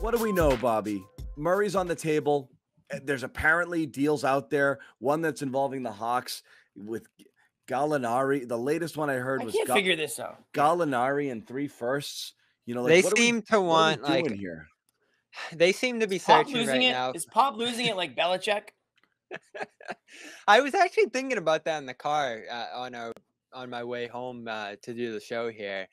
What do we know, Bobby? Murray's on the table. There's apparently deals out there. One that's involving the Hawks with Gallinari. The latest one I heard I was can't figure this out. Gallinari and 3 firsts. You know, like They what seem to want what are we doing like here? they seem to be Pop searching losing right it? now. Is Pop losing it like Belichick? I was actually thinking about that in the car on my way home to do the show here.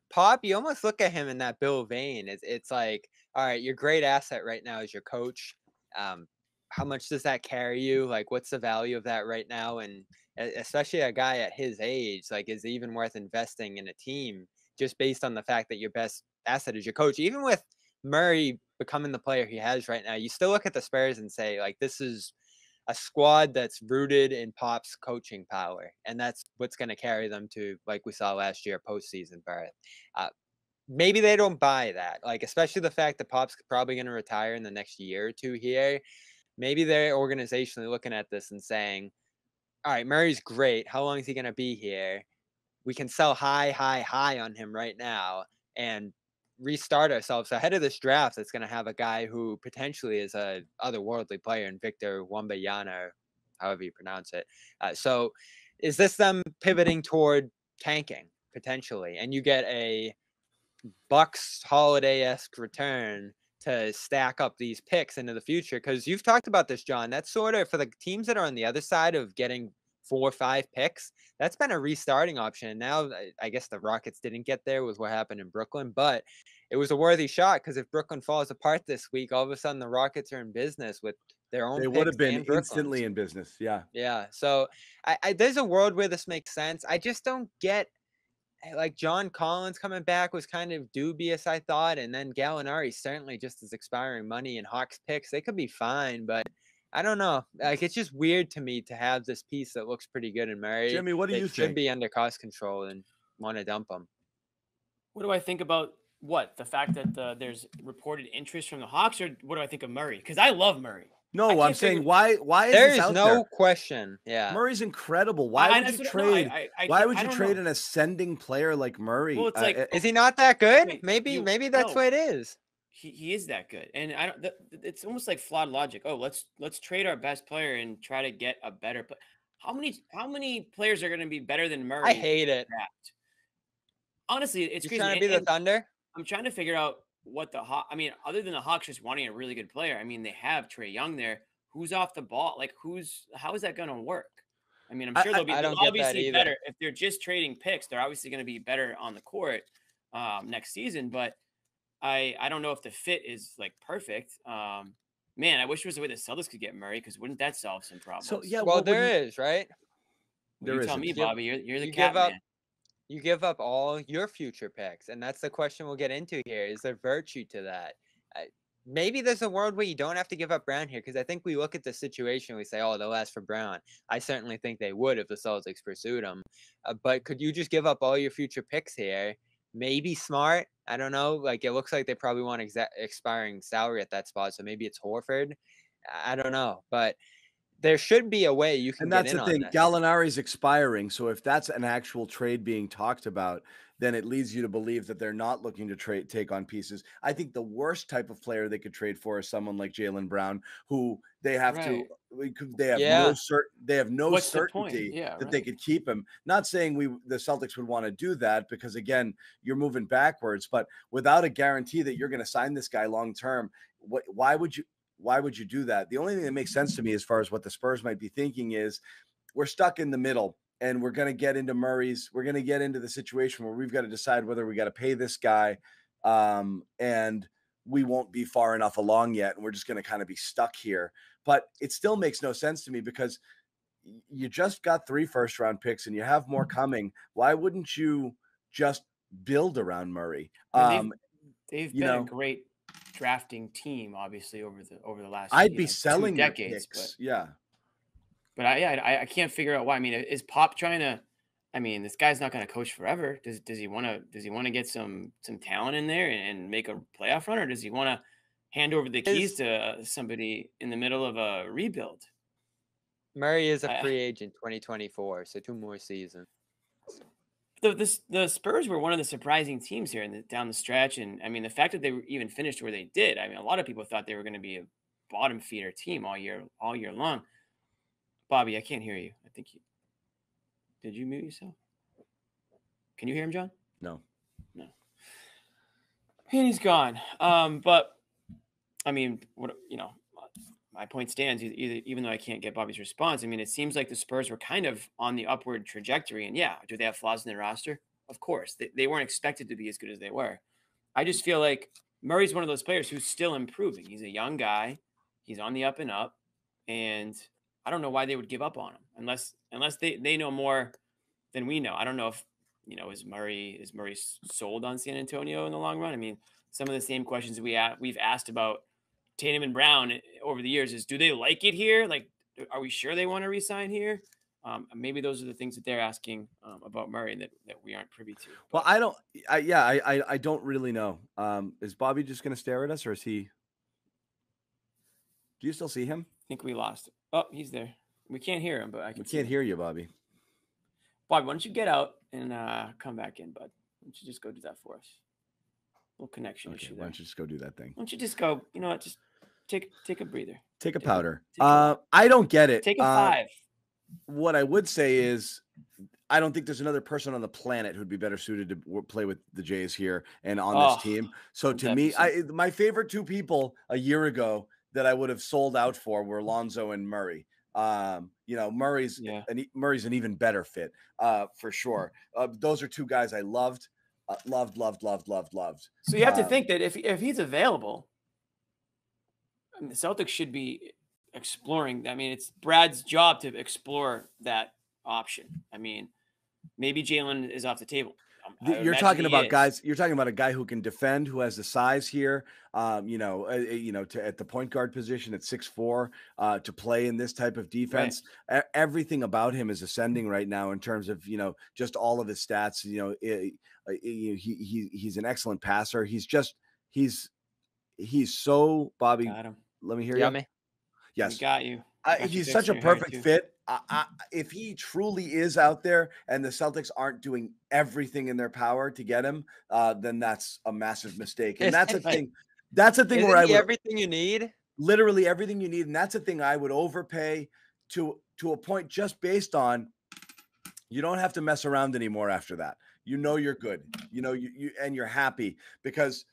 Pop, you almost look at him in that Bill vein. It's like, all right, your great asset right now is your coach. How much does that carry you? Like, what's the value of that right now? And especially a guy at his age, like, is it even worth investing in a team just based on the fact that your best asset is your coach? Even with Murray becoming the player he has right now, you still look at the Spurs and say, like, this is a squad that's rooted in Pop's coaching power, and that's what's going to carry them to, like we saw last year, postseason berth. Maybe they don't buy that, like especially the fact that Pop's probably going to retire in the next year or two here. Maybe they're organizationally looking at this and saying, all right, Murray's great. How long is he going to be here? We can sell high on him right now and restart ourselves ahead of this draft that's going to have a guy who potentially is a otherworldly player in Victor Wembanyama, however you pronounce it. So is this them pivoting toward tanking potentially? And you get a Bucks Holiday-esque return to stack up these picks into the future? Because you've talked about this, John. That's sort of for the teams that are on the other side of getting 4 or 5 picks. That's been a restarting option. Now, I guess the Rockets didn't get there with what happened in Brooklyn, but it was a worthy shot because if Brooklyn falls apart this week, all of a sudden the Rockets are in business with their own They picks would have been and Brooklyn's. instantly in business. Yeah. Yeah. So there's a world where this makes sense. I just don't get, like, John Collins coming back was kind of dubious, I thought, and then Gallinari certainly just as expiring money and Hawks picks. They could be fine, but I don't know. Like, it's just weird to me to have this piece that looks pretty good in Murray. Jimmy, what do you should think? be under cost control and want to dump him. What do I think about the fact that there's reported interest from the Hawks, or what do I think of Murray? Because I love Murray. No, I'm saying why is there this is out no there? question. Yeah, Murray's incredible. Why would you trade? Why would you trade an ascending player like Murray? Well, it's like, is he not that good? Wait, maybe that's what it is. He is that good, and I don't. It's almost like flawed logic. Oh, let's trade our best player and try to get a better. But how many players are going to be better than Murray? I hate it. Honestly, it's You're crazy. trying to be the Thunder. I'm trying to figure out what the Hawks. I mean, other than the Hawks just wanting a really good player, I mean, they have Trae Young there. Who's off the ball? Like, how is that going to work? I mean, I'm sure they'll be obviously better if they're just trading picks. They're obviously going to be better on the court next season. But I don't know if the fit is like perfect. Man, I wish there was a way the Celtics could get Murray, because wouldn't that solve some problems? So yeah, well, there is, right? You tell me, Bobby. You're the cat man. You give up all your future picks, and that's the question we'll get into here. Is there virtue to that? Maybe there's a world where you don't have to give up Brown here, because I think we look at the situation and we say, oh, they'll ask for Brown. I certainly think they would if the Celtics pursued him. But could you just give up all your future picks here? Maybe Smart. I don't know. Like, it looks like they probably want expiring salary at that spot, so maybe it's Horford. I don't know. But there should be a way you can get in on this. And that's the thing. Gallinari's expiring. So if that's an actual trade being talked about, then it leads you to believe that they're not looking to take on pieces. I think the worst type of player they could trade for is someone like Jaylen Brown, who they have no certainty that they could keep him. Not saying the Celtics would want to do that, because again, you're moving backwards, but without a guarantee that you're going to sign this guy long term, why would you do that? The only thing that makes sense to me as far as what the Spurs might be thinking is, we're stuck in the middle, and we're going to get into we're going to get into the situation where we've got to decide whether we got to pay this guy, and we won't be far enough along yet, and we're just going to kind of be stuck here. But it still makes no sense to me, because you just got 3 first-round picks and you have more coming. Why wouldn't you just build around Murray? They've been a great drafting team, obviously, over the last I'd be selling 2 decades, picks. But I can't figure out why. I mean, is Pop trying to? I mean, this guy's not going to coach forever. Does he want to get some talent in there and make a playoff run, or does he want to hand over the keys to somebody in the middle of a rebuild? Murray is a free agent 2024, so 2 more seasons. The Spurs were one of the surprising teams here down the stretch, and I mean the fact that they even finished where they did. I mean, a lot of people thought they were going to be a bottom feeder team all year long. Bobby, I can't hear you. I think did you mute yourself? Can you hear him, John? No. And he's gone. But I mean, my point stands. Even though I can't get Bobby's response, I mean, it seems like the Spurs were kind of on the upward trajectory. And yeah, do they have flaws in their roster? Of course, they weren't expected to be as good as they were. I just feel like Murray's one of those players who's still improving. He's a young guy. He's on the up and up, and I don't know why they would give up on him unless they know more than we know. I don't know if is Murray sold on San Antonio in the long run. I mean, some of the same questions we've asked about Tatum and Brown over the years is, do they like it here? Like, are we sure they want to resign here? Maybe those are the things that they're asking about Murray that we aren't privy to. But. Well, I don't really know. Is Bobby just going to stare at us, or is he? Do you still see him? I think we lost him. Oh, he's there. We can't hear him, but I can't hear you, Bobby. Bobby, why don't you get out and come back in, bud? Why don't you just go do that for us? A little connection issue there. Why don't you just go do that thing? Why don't you just go? You know what? Just take a breather. Take a powder. I don't get it. Take a 5. What I would say is, I don't think there's another person on the planet who'd be better suited to play with the Jays here and on this team. So to me, my favorite two people a year ago that I would have sold out for were Lonzo and Murray. Murray's an even better fit for sure. Those are two guys I loved. So you have to think that if he's available, I mean, the Celtics should be exploring. I mean, it's Brad's job to explore that option. I mean, maybe Jalen is off the table. You're talking about guys. You're talking about a guy who can defend, who has the size here. At the point guard position at 6'4", to play in this type of defense. Right. Everything about him is ascending right now in terms of just all of his stats. He's an excellent passer. He's so Bobby. Got him. Let me hear you. Yes, we got you. He's such a perfect fit. If he truly is out there and the Celtics aren't doing everything in their power to get him, then that's a massive mistake. And that's a thing. That's a thing where everything you need, literally everything you need. And that's a thing I would overpay to a point just based on, you don't have to mess around anymore after that. You're good. And you're happy because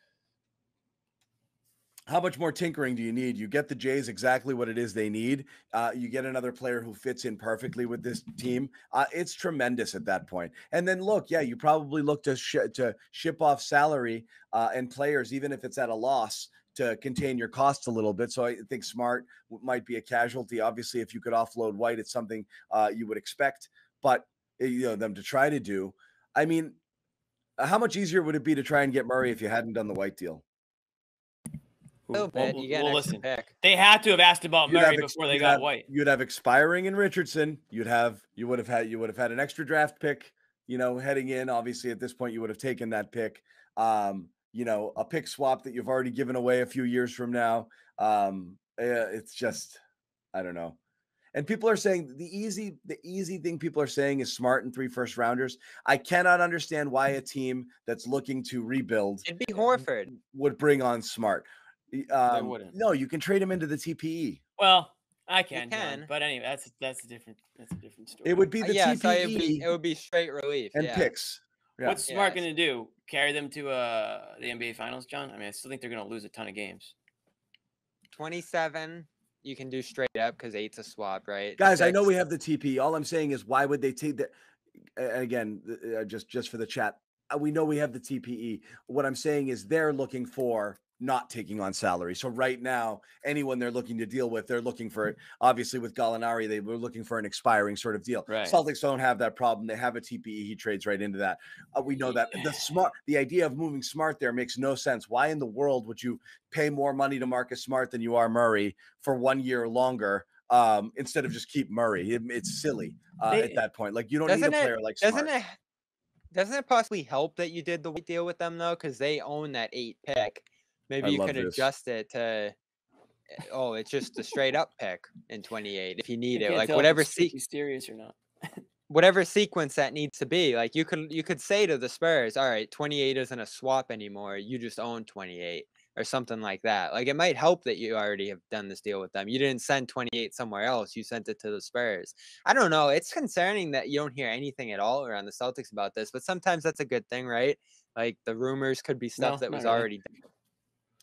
how much more tinkering do you need? You get the Jays exactly what it is they need. You get another player who fits in perfectly with this team. It's tremendous at that point. And then look, you probably look to ship off salary and players, even if it's at a loss, to contain your costs a little bit. So I think Smart might be a casualty. Obviously, if you could offload White, it's something you would expect. But them to try to do. I mean, how much easier would it be to try and get Murray if you hadn't done the White deal? Listen. They had to have asked about Murray before they got White. You'd have expiring in Richardson. You would have had an extra draft pick. Heading in. Obviously, at this point, you would have taken that pick. A pick swap that you've already given away a few years from now. It's just, I don't know. And people are saying the easy thing people are saying is Smart and 3 first-rounders. I cannot understand why a team that's looking to rebuild, it'd be Horford, would bring on Smart. They wouldn't. No, you can trade him into the TPE. Well, I can. But anyway, that's a different story. It would be the TPE. So it would be straight relief and picks. Yeah. What's Smart going to do? Carry them to the NBA Finals, John? I mean, I still think they're going to lose a ton of games. 27, you can do straight up because 8's a swap, right? Guys, 6. I know we have the TPE. All I'm saying is, why would they take that? Again, just for the chat, we know we have the TPE. What I'm saying is they're looking for not taking on salary. So right now, anyone they're looking to deal with, they're looking for, obviously with Gallinari, they were looking for an expiring sort of deal. Right. Celtics don't have that problem. They have a TPE. He trades right into that. We know that. The idea of moving Smart there makes no sense. Why in the world would you pay more money to Marcus Smart than you are Murray for 1 year longer instead of just keep Murray? It's silly at that point. Like, you don't need a player like Smart. Doesn't it possibly help that you did the White deal with them, though? Because they own that 8 pick. Maybe you could adjust it to, it's just a straight up pick in 28 if you need it. Like, whatever. He's serious or not. whatever sequence that needs to be. Like you could say to the Spurs, all right, 28 isn't a swap anymore. You just own 28 or something like that. Like it might help that you already have done this deal with them. You didn't send 28 somewhere else. You sent it to the Spurs. I don't know. It's concerning that you don't hear anything at all around the Celtics about this, but sometimes that's a good thing, right? Like the rumors could be stuff that was already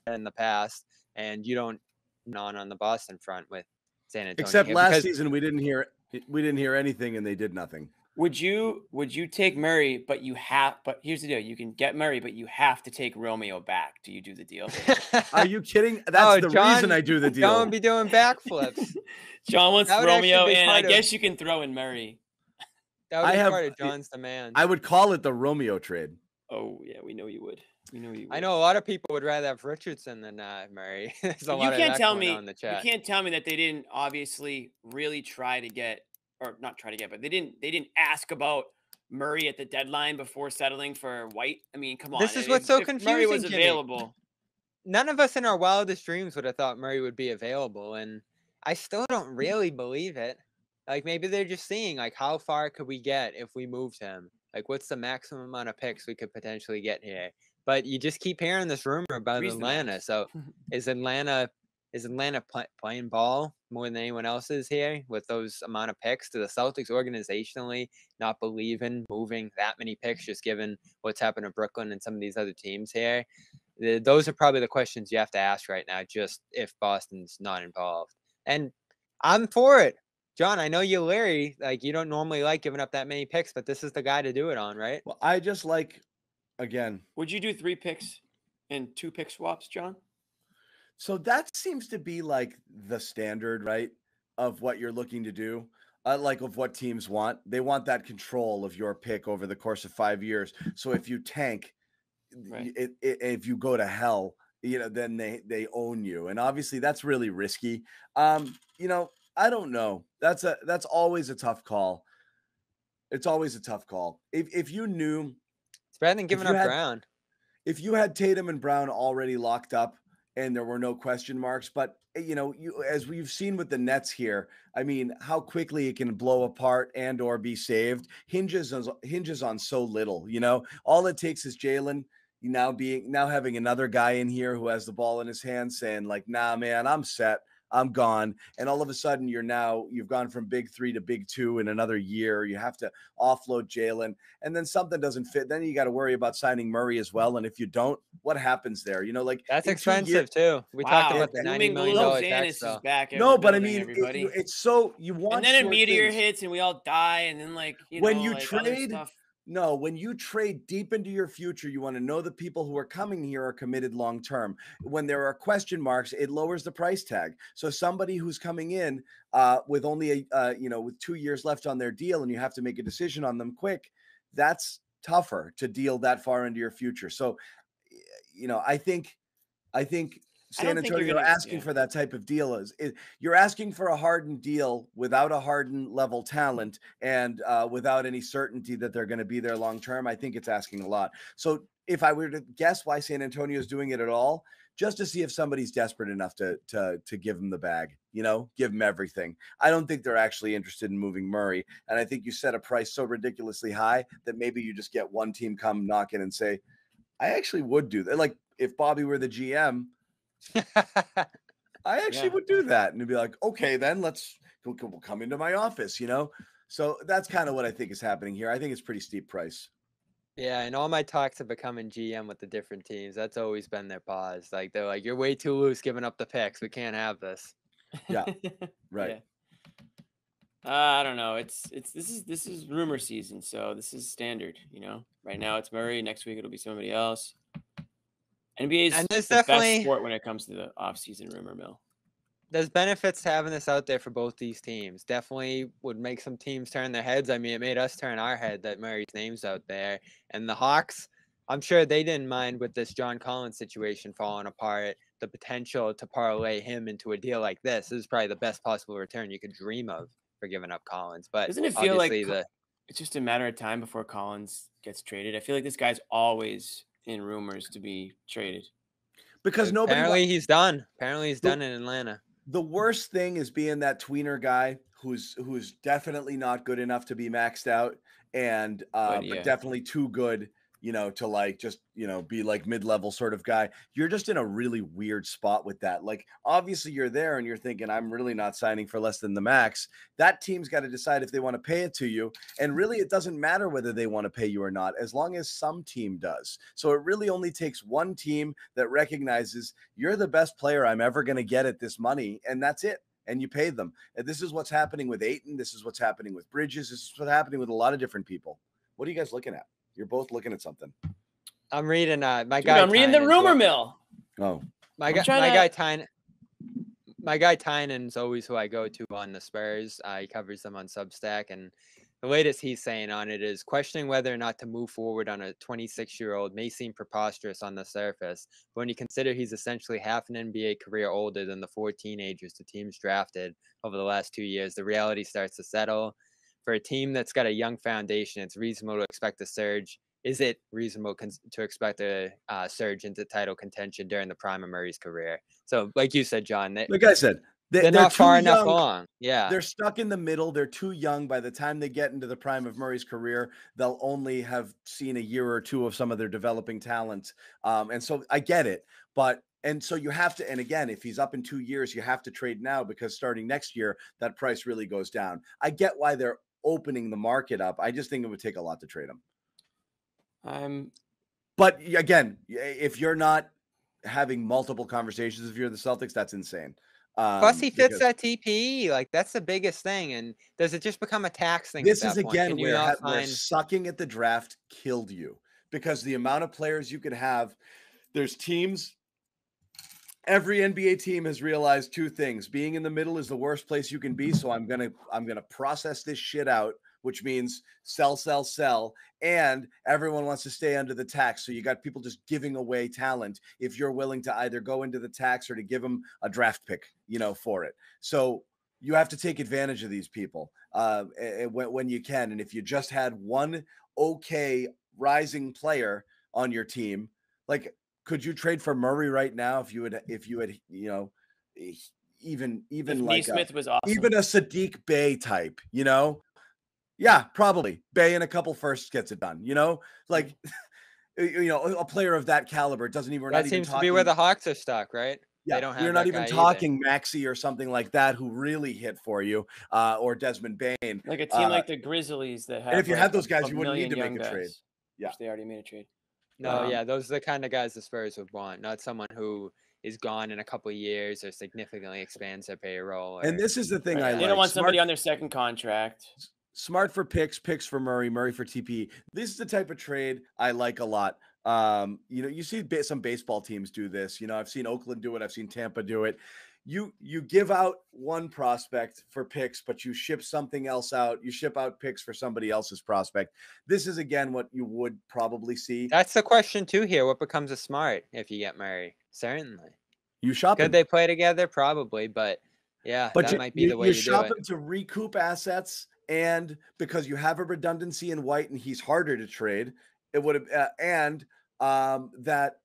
done in the past, and you don't on the Boston front with San Antonio. Except last season we didn't hear anything and they did nothing. Would you take Murray, but here's the deal. You can get Murray, but you have to take Romeo back. Do you do the deal? Are you kidding? That's the reason I do the deal. John be doing backflips. John wants Romeo, and I guess you can throw in Murray. That would be part of John's demand. I would call it the Romeo trade. Oh, yeah, we know you would. I know a lot of people would rather have Richardson than Murray. There's a lot of that going on in the chat. You can't tell me that they didn't obviously really try to get, or not try to get, but they didn't ask about Murray at the deadline before settling for White. I mean, come on. This is what's so confusing. Murray was available. None of us in our wildest dreams would have thought Murray would be available, and I still don't really believe it. Like maybe they're just seeing like how far could we get if we moved him? Like what's the maximum amount of picks we could potentially get here? But you just keep hearing this rumor about Atlanta. So is Atlanta playing ball more than anyone else is here with those amount of picks? Do the Celtics organizationally not believe in moving that many picks, just given what's happened to Brooklyn and some of these other teams here? Those are probably the questions you have to ask right now, just if Boston's not involved. And I'm for it. John, I know you're leery. Like, you don't normally like giving up that many picks, but this is the guy to do it on, right? Well, I just like, again. Would you do 3 picks and 2 pick swaps, John? So that seems to be like the standard, right, of what you're looking to do, like of what teams want. They want that control of your pick over the course of 5 years. So if you tank, right, if you go to hell, then they own you. And obviously that's really risky. I don't know. That's always a tough call. It's always a tough call. If you knew, it's better than giving up Brown. If you had Tatum and Brown already locked up and there were no question marks, but as we've seen with the Nets here, I mean, how quickly it can blow apart and or be saved hinges on so little. All it takes is Jalen now having another guy in here who has the ball in his hand saying like, nah, man, I'm set. I'm gone. And all of a sudden you've gone from big 3 to big 2 in another year. You have to offload Jalen, and then something doesn't fit. Then you got to worry about signing Murray as well. And if you don't, what happens there? Like that's expensive too. We talked about the $90 million tax bill. No, but I mean, it's so you want. And then a meteor hits and we all die. And then when you trade. No, when you trade deep into your future, you want to know the people who are coming here are committed long term. When there are question marks, it lowers the price tag. So somebody who's coming in with only with 2 years left on their deal, and you have to make a decision on them quick, that's tougher to deal that far into your future. So, I think San Antonio asking for that type of deal you're asking for a Harden deal without a Harden level talent and without any certainty that they're going to be there long term. I think it's asking a lot. So if I were to guess why San Antonio is doing it at all, just to see if somebody's desperate enough to give him the bag, give him everything. I don't think they're actually interested in moving Murray. And I think you set a price so ridiculously high that maybe you just get one team come knock in and say, I actually would do that. Like if Bobby were the GM, I actually would do that, and it'd be like, okay, then we'll come into my office, So that's kind of what I think is happening here. I think it's pretty steep price. Yeah, and all my talks of becoming GM with the different teams, that's always been their pause. Like they're like, you're way too loose giving up the picks. We can't have this. Yeah, right. Yeah. I don't know. This is rumor season, so this is standard. Right now it's Murray. Next week it'll be somebody else. NBA is the best sport when it comes to the off-season rumor mill. There's benefits to having this out there for both these teams. Definitely would make some teams turn their heads. I mean, it made us turn our head that Murray's name's out there. And the Hawks, I'm sure they didn't mind with this John Collins situation falling apart, the potential to parlay him into a deal like this. This is probably the best possible return you could dream of for giving up Collins. But doesn't it feel like it's just a matter of time before Collins gets traded? I feel like this guy's always in rumors to be traded because apparently he's done in Atlanta. The worst thing is being that tweener guy who's definitely not good enough to be maxed out, and but definitely too good, to like just, be like mid-level sort of guy. You're just in a really weird spot with that. Like, obviously you're there and you're thinking, I'm really not signing for less than the max. That team's got to decide if they want to pay it to you. And really, it doesn't matter whether they want to pay you or not, as long as some team does. So it really only takes one team that recognizes you're the best player I'm ever going to get at this money. And that's it. And you pay them. And this is what's happening with Ayton. This is what's happening with Bridges. This is what's happening with a lot of different people. What are you guys looking at? You're both looking at something. I'm reading my Dude, guy. I'm reading the rumor mill. Oh, my guy Tynan's always who I go to on the Spurs. He covers them on Substack, and the latest he's saying on it is questioning whether or not to move forward on a 26-year-old may seem preposterous on the surface, but when you consider he's essentially half an NBA career older than the 4 teenagers the team's drafted over the last 2 years, the reality starts to settle. For a team that's got a young foundation, it's reasonable to expect a surge. Is it reasonable to expect a surge into title contention during the prime of Murray's career? So, like you said, John, like I said, they're not far young. enough along. Yeah, they're stuck in the middle. They're too young. By the time they get into the prime of Murray's career, they'll only have seen a year or two of some of their developing talent. And so I get it, and so you have to, and again, if he's up in 2 years, you have to trade now, because starting next year, that price really goes down. I get why they're opening the market up. I just think it would take a lot to trade him. But again, if you're not having multiple conversations, if you're the Celtics, that's insane. Plus, he fits that TPE. Like, that's the biggest thing. And does it just become a tax thing? This is again where sucking at the draft killed you, because the amount of players you could have. There's teams. Every NBA team has realized 2 things. Being in the middle is the worst place you can be. So I'm gonna process this shit out, which means sell, and everyone wants to stay under the tax. So you got people just giving away talent if you're willing to either go into the tax or to give them a draft pick, for it. So you have to take advantage of these people when you can. And if you just had one okay rising player on your team, like, could you trade for Murray right now if you had even like Smith was awesome. Even a Sadiq Bey type, Yeah, probably. Bey and a couple firsts gets it done, like, a player of that caliber doesn't even. That seems to be where the Hawks are stuck, right? Yeah, they don't have. You're not even talking Maxey or something like that who really hit for you, or Desmond Bane. Like a team like the Grizzlies that have. And if you had those guys, you wouldn't need to make a trade. Yeah, which they already made a trade. No, yeah, those are the kind of guys the Spurs would want, not someone who is gone in a couple of years or significantly expands their payroll. And this is the thing I like. They don't want somebody on their second contract. Smart for picks for Murray for TP. This is the type of trade I like a lot. You see some baseball teams do this. I've seen Oakland do it. I've seen Tampa do it. You give out one prospect for picks, but you ship something else out. You ship out picks for somebody else's prospect. This is, again, what you would probably see. That's the question, too, here. What becomes a smart if you get Murray? Certainly. You shop Could they play together? Probably, but yeah, that might be the way you do it. You shop him to recoup assets, and because you have a redundancy in White and he's harder to trade, it would have, that,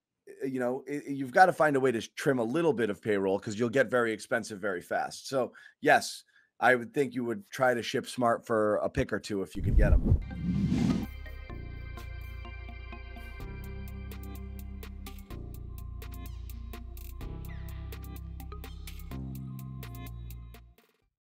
you've got to find a way to trim a little bit of payroll, because you'll get very expensive very fast. So yes, I would think you would try to ship Smart for a pick or two if you could get him.